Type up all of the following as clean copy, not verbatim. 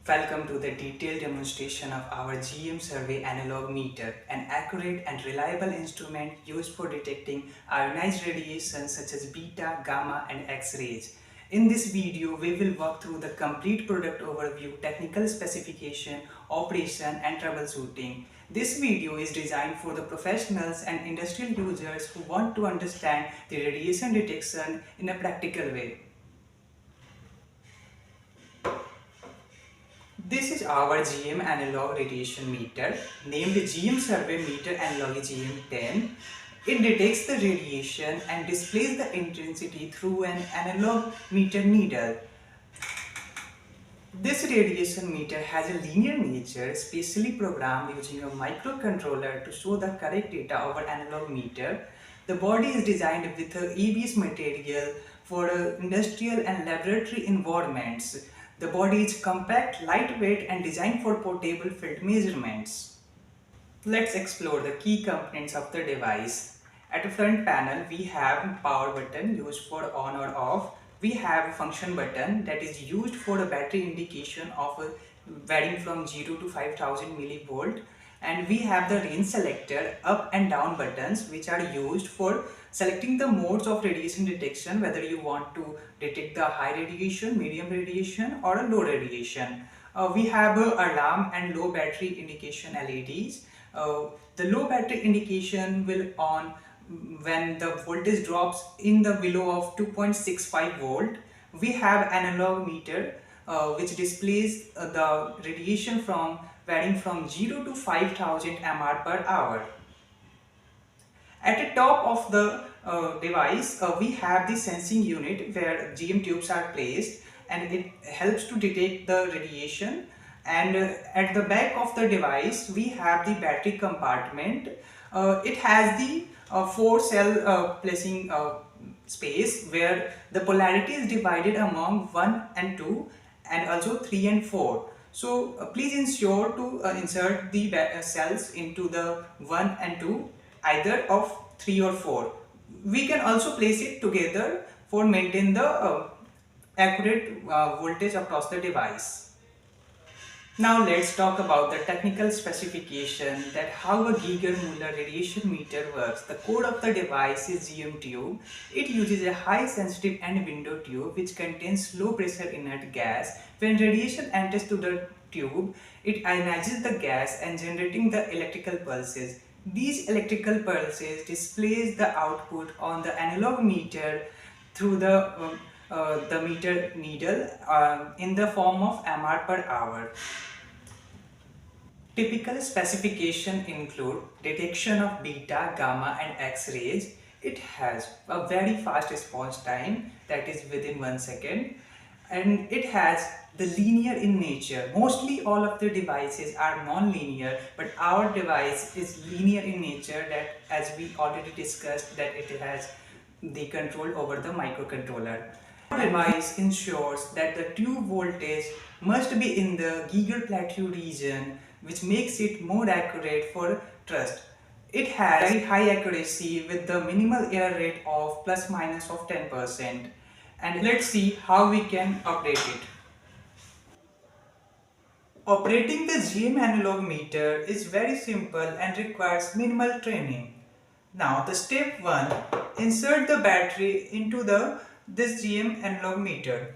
Welcome to the detailed demonstration of our GM survey analog meter, an accurate and reliable instrument used for detecting ionized radiation such as beta, gamma and X-rays. In this video, we will walk through the complete product overview, technical specification, operation and troubleshooting. This video is designed for the professionals and industrial users who want to understand the radiation detection in a practical way. This is our GM analog radiation meter, named GM survey meter analog GM10. It detects the radiation and displays the intensity through an analog meter needle. This radiation meter has a linear nature, specially programmed using a microcontroller to show the correct data over analog meter. The body is designed with a ABS material for industrial and laboratory environments. The body is compact, lightweight and designed for portable field measurements. Let's explore the key components of the device. At the front panel, we have power button used for on or off. We have a function button that is used for a battery indication of varying from 0 to 5000 millivolt. And we have the range selector up and down buttons which are used for selecting the modes of radiation detection, whether you want to detect the high radiation, medium radiation or a low radiation. We have alarm and low battery indication LEDs. The low battery indication will on when the voltage drops in the below of 2.65 volt. We have analog meter which displays the radiation from varying from 0 to 5000 mR per hour. At the top of the device, we have the sensing unit where GM tubes are placed and it helps to detect the radiation. And at the back of the device, we have the battery compartment. It has the 4-cell placing space where the polarity is divided among 1 and 2 and also 3 and 4. So please ensure to insert the cells into the 1 and 2, either of 3 or 4. We can also place it together for maintain the accurate voltage across the device. Now let's talk about the technical specification, that how a Geiger-Müller radiation meter works. The core of the device is GM tube. It uses a high sensitive end window tube which contains low pressure inert gas. When radiation enters to the tube, it ionizes the gas and generating the electrical pulses. These electrical pulses displays the output on the analog meter through the meter needle in the form of mR per hour. Typical specification include detection of beta, gamma and X-rays. It has a very fast response time, that is within 1 second, and it has the linear in nature. Mostly all of the devices are non-linear, but our device is linear in nature, that as we already discussed that it has the control over the microcontroller. Our device ensures that the tube voltage must be in the Geiger plateau region, which makes it more accurate for trust. It has very high accuracy with the minimal error rate of plus minus of 10%. And let's see how we can operate it. Operating the GM analog meter is very simple and requires minimal training. Now the step 1, insert the battery into this GM analog meter.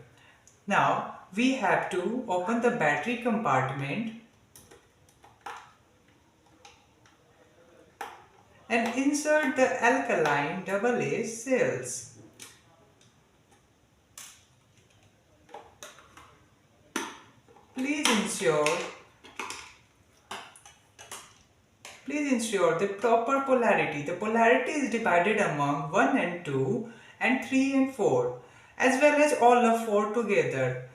Now we have to open the battery compartment and insert the alkaline AA cells. Please ensure the proper polarity. The polarity is divided among 1 and 2 and 3 and 4, as well as all of 4 together.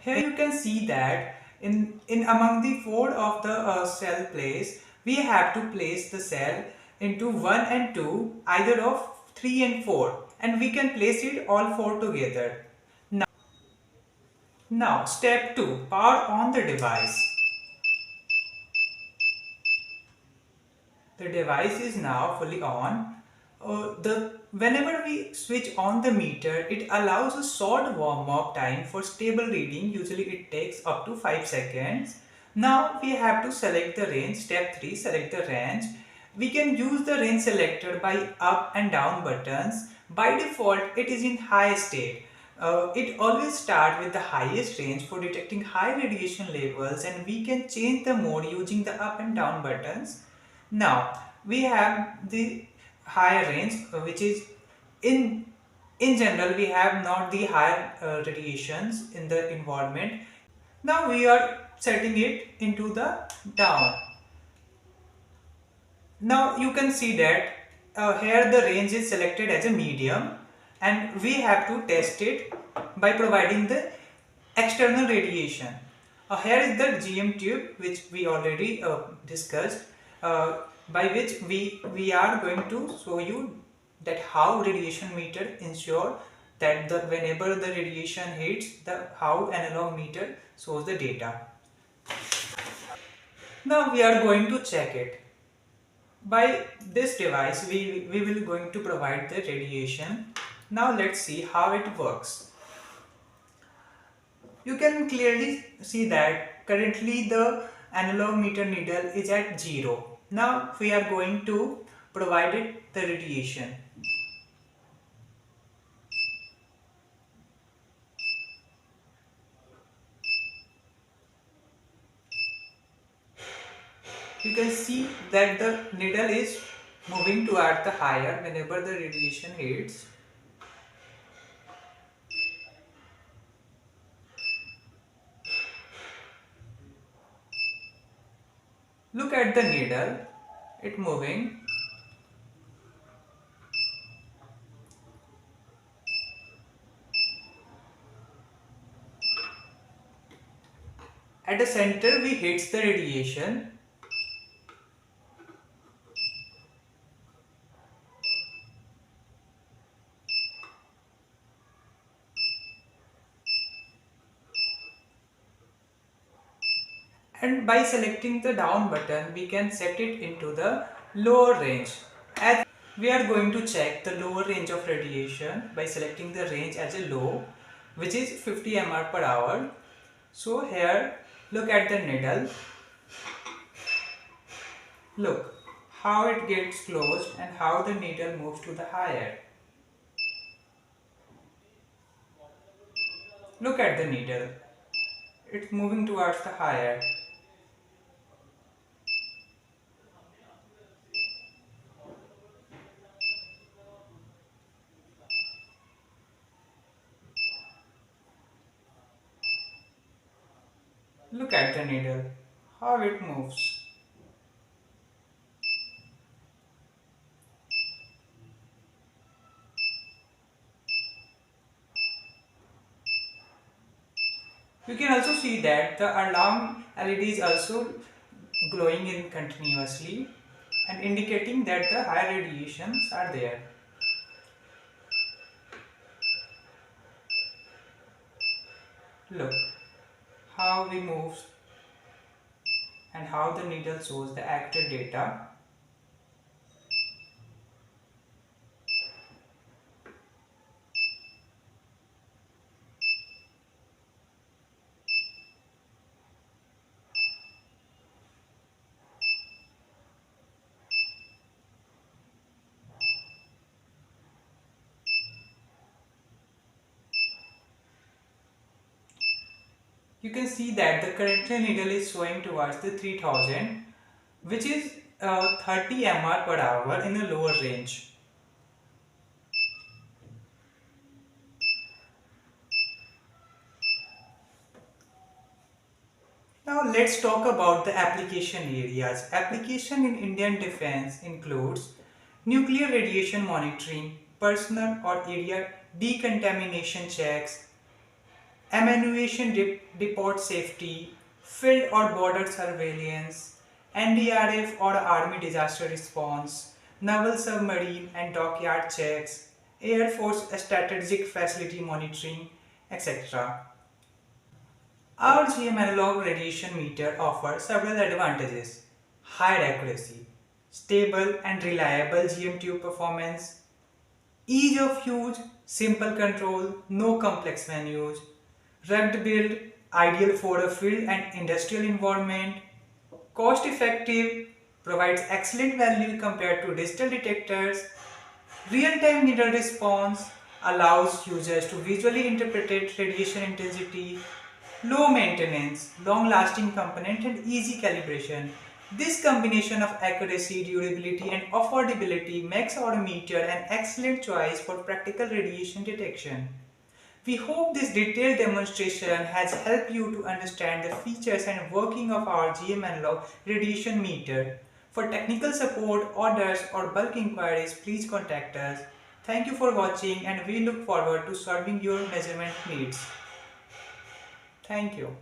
Here you can see that in among the 4 of the cell place, we have to place the cell into 1 and 2, either of 3 and 4, and we can place it all 4 together. Now step 2, power on the device. The device is now fully on. The whenever we switch on the meter, it allows a short warm-up time for stable reading. Usually it takes up to 5 seconds. Now we have to select the range. Step 3, select the range. We can use the range selector by up and down buttons. By default, it is in high state. It always starts with the highest range for detecting high radiation levels, and we can change the mode using the up and down buttons. Now we have the higher range, which is in in general we have not the higher radiations in the environment. Now we are setting it into the down. Now you can see that here the range is selected as a medium, and we have to test it by providing the external radiation. Here is the GM tube which we already discussed, by which we are going to show you that how radiation meter ensure that the whenever the radiation hits, the how analog meter shows the data. Now we are going to check it. By this device, we will going to provide the radiation. Now let's see how it works. You can clearly see that currently the analog meter needle is at 0. Now we are going to provide it the radiation. You can see that the needle is moving toward the higher whenever the radiation hits. Look at the needle, it moving. At the center we hits the radiation. And by selecting the down button, we can set it into the lower range. As we are going to check the lower range of radiation by selecting the range as a low, which is 50 mR per hour. So here, look at the needle. Look how it gets closed and how the needle moves to the higher. Look at the needle. It's moving towards the higher. Look at the needle, how it moves. You can also see that the alarm LED is also glowing in continuously and indicating that the high radiations are there. Look how we move and how the needle shows the accurate data. You can see that the current needle is showing towards the 3000, which is 30 mR per hour in a lower range. Now let's talk about the application areas. Application in Indian defense includes nuclear radiation monitoring, personal or area decontamination checks, ammunition depot safety, field or border surveillance, NDRF or Army disaster response, naval submarine and dockyard checks, Air Force strategic facility monitoring, etc. Our GM analog radiation meter offers several advantages: higher accuracy, stable and reliable GM tube performance, ease of use, simple control, no complex menus, rugged build, ideal for a field and industrial environment, cost effective, provides excellent value compared to digital detectors, real-time needle response, allows users to visually interpret radiation intensity, low maintenance, long-lasting component and easy calibration. This combination of accuracy, durability and affordability makes our meter an excellent choice for practical radiation detection. We hope this detailed demonstration has helped you to understand the features and working of our GM analog radiation meter. For technical support, orders or bulk inquiries, please contact us. Thank you for watching and we look forward to serving your measurement needs. Thank you.